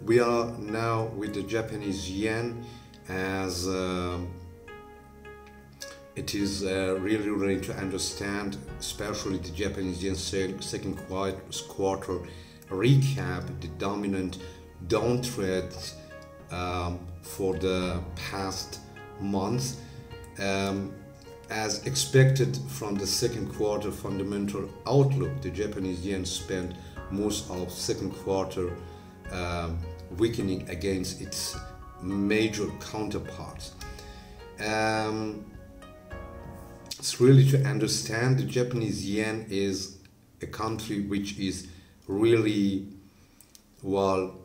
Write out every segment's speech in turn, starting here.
we are now with the Japanese yen, as it is really really to understand, especially the Japanese yen second quarter recap, the dominant downtrend for the past months. As expected from the second quarter fundamental outlook, the Japanese yen spent most of second quarter weakening against its major counterparts. It's really to understand the Japanese yen is a country which is really well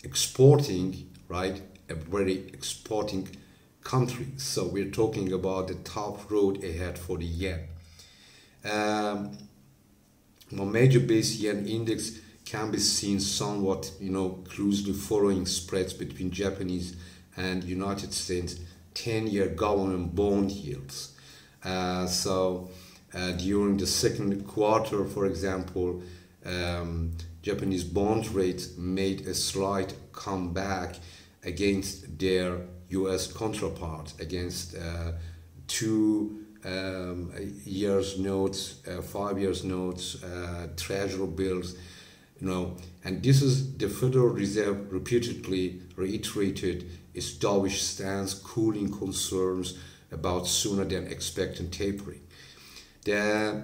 exporting, right? A very exporting country. So we're talking about the top road ahead for the yen. One major base yen index can be seen somewhat, closely following spreads between Japanese and United States 10-year government bond yields. During the second quarter, for example, Japanese bond rates made a slight comeback against their U.S. counterparts, against 2 years notes, 5 years notes, treasury bills, and this is the Federal Reserve repeatedly reiterated its dovish stance, cooling concerns about sooner than expected tapering. The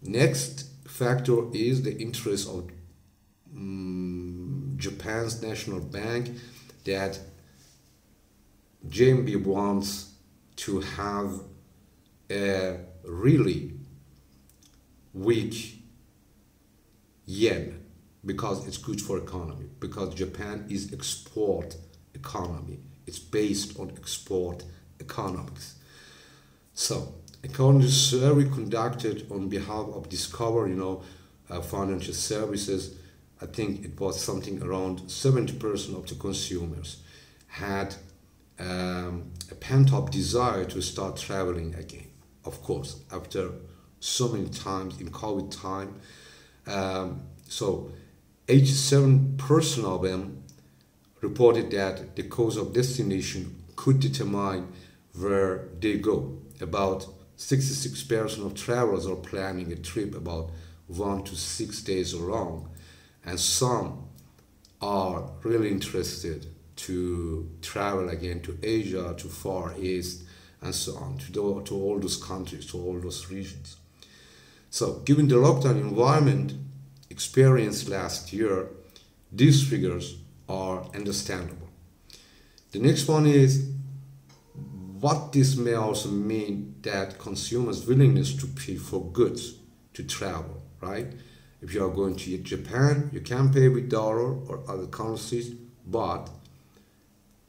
next factor is the interest of Japan's national bank, that JMB wants to have a really weak yen because it's good for economy, because Japan is export economy. It's based on export economics. So according to a survey conducted on behalf of Discover, financial services, I think it was something around 70% of the consumers had a pent-up desire to start traveling again. Of course, after so many times in COVID time. So 87% of them reported that the cause of destination could determine where they go. About 66% of travelers are planning a trip about 1 to 6 days long, and some are really interested to travel again to Asia, to Far East, and so on, to all those countries, to all those regions. So given the lockdown environment experienced last year, these figures are understandable. The next one is what this may also mean, that consumers' willingness to pay for goods to travel, right? If you are going to Japan, you can pay with dollar or other currencies, but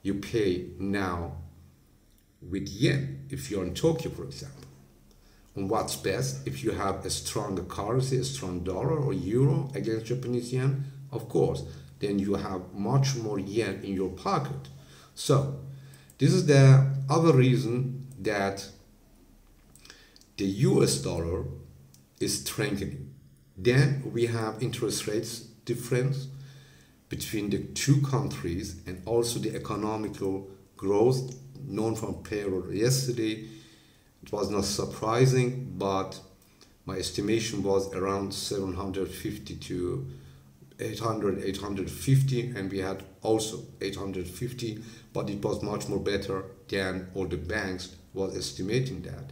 you pay now with yen if you're in Tokyo, for example. And what's best, if you have a stronger currency, a strong dollar or euro against Japanese yen, of course, then you have much more yen in your pocket. So this is the other reason that the US dollar is strengthening. Then we have interest rates difference between the two countries, and also the economical growth known from payroll yesterday. It was not surprising, but my estimation was around 750 to 850, and we had also 850, but it was much more better than all the banks was estimating that.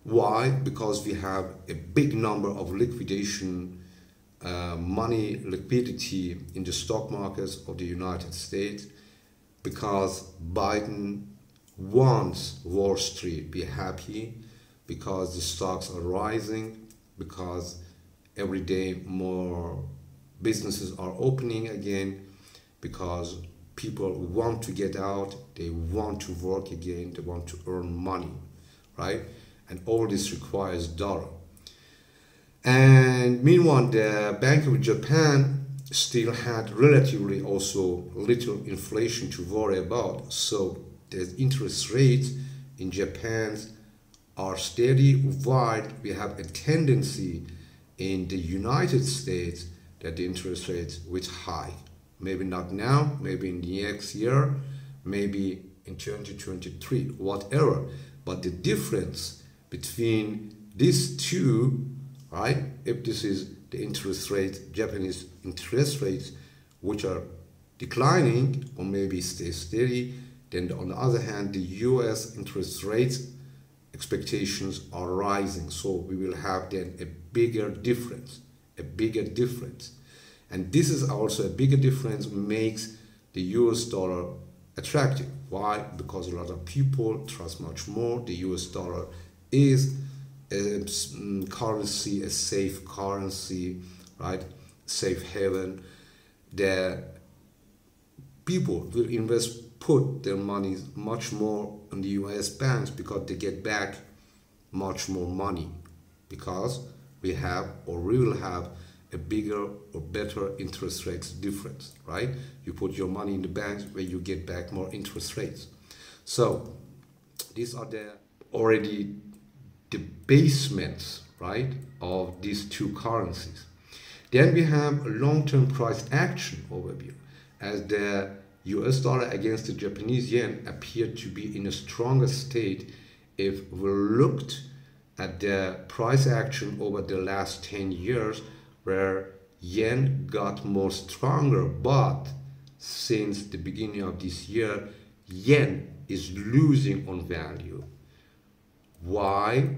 Why? Because we have a big number of liquidation money liquidity in the stock markets of the United States, because Biden wants Wall Street be happy, because the stocks are rising, because every day more businesses are opening again, because people want to get out, they want to work again, they want to earn money, right? And all this requires dollar. And meanwhile, the Bank of Japan still had relatively also little inflation to worry about. So the interest rates in Japan are steady, while we have a tendency in the United States, that the interest rates will high. Maybe not now, maybe in the next year, maybe in 2023, whatever. But the difference between these two, right? If this is the interest rate, Japanese interest rates, which are declining or maybe stay steady, then on the other hand, the US interest rates expectations are rising. So we will have then a bigger difference. And this is also a bigger difference makes the US dollar attractive. Why? Because a lot of people trust much more. The US dollar is a currency, a safe currency, right? Safe haven. The people will put their money much more in the US banks because they get back much more money, because we will have a bigger or better interest rates difference, right? You put your money in the banks where you get back more interest rates. So these are already the basements, right, of these two currencies. Then we have a long-term price action overview, as the US dollar against the Japanese yen appeared to be in a stronger state if we looked at the price action over the last 10 years, where yen got more stronger. But since the beginning of this year, yen is losing on value. Why?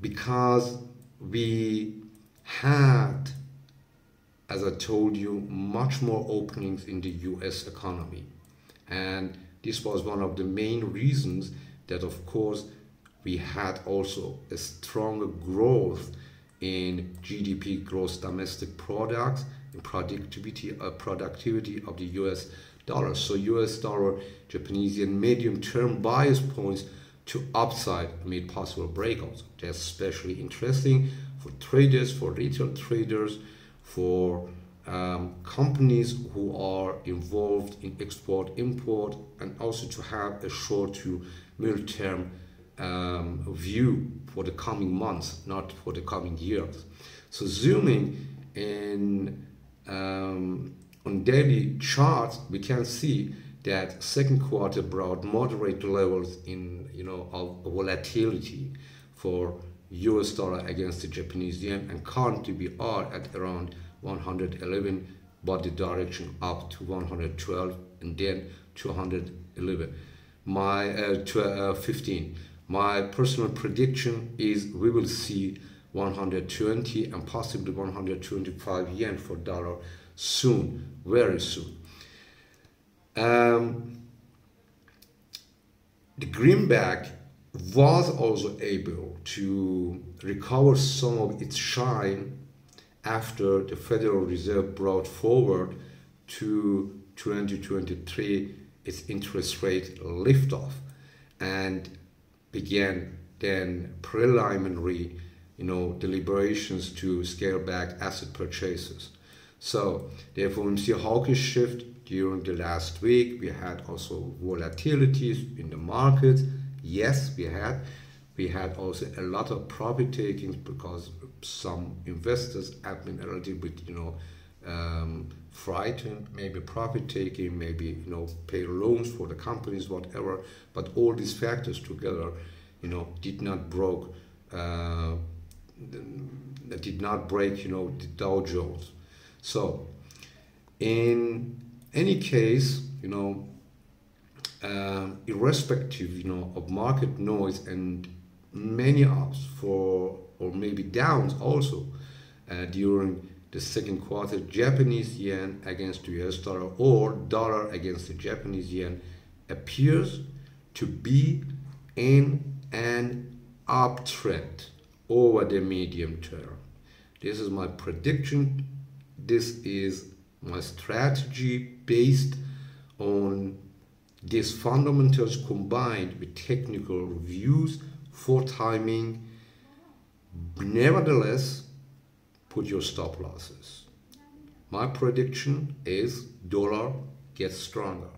Because we had, as I told you, much more openings in the US economy. And this was one of the main reasons that, of course, we had also a stronger growth in GDP, gross domestic product, in productivity of the US dollar. So US dollar, Japanese yen medium-term bias points to upside made possible breakouts. That's especially interesting for traders, for retail traders, for companies who are involved in export, import, and also to have a short to middle-term view for the coming months, not for the coming years. So zooming in on daily charts, we can see that second quarter brought moderate levels in of volatility for US dollar against the Japanese yen, and currently we are at around 111, but the direction up to 112 and then 211. 15. My personal prediction is we will see 120 and possibly 125 yen for dollar soon, very soon. The greenback was also able to recover some of its shine after the Federal Reserve brought forward to 2023 its interest rate liftoff and began then preliminary deliberations to scale back asset purchases. So therefore we see a hawkish shift during the last week. We had also volatilities in the market. Yes, we had also a lot of profit takings because some investors have been a little bit frightened, maybe profit taking, maybe pay loans for the companies, whatever. But all these factors together did not break the Dow Jones. So in any case, irrespective of market noise and many ups or maybe downs also during the second quarter, Japanese yen against the US dollar or dollar against the Japanese yen appears to be in an uptrend over the medium term. This is my prediction. This is my strategy based on these fundamentals combined with technical reviews for timing. Nevertheless, put your stop losses. My prediction is dollar gets stronger.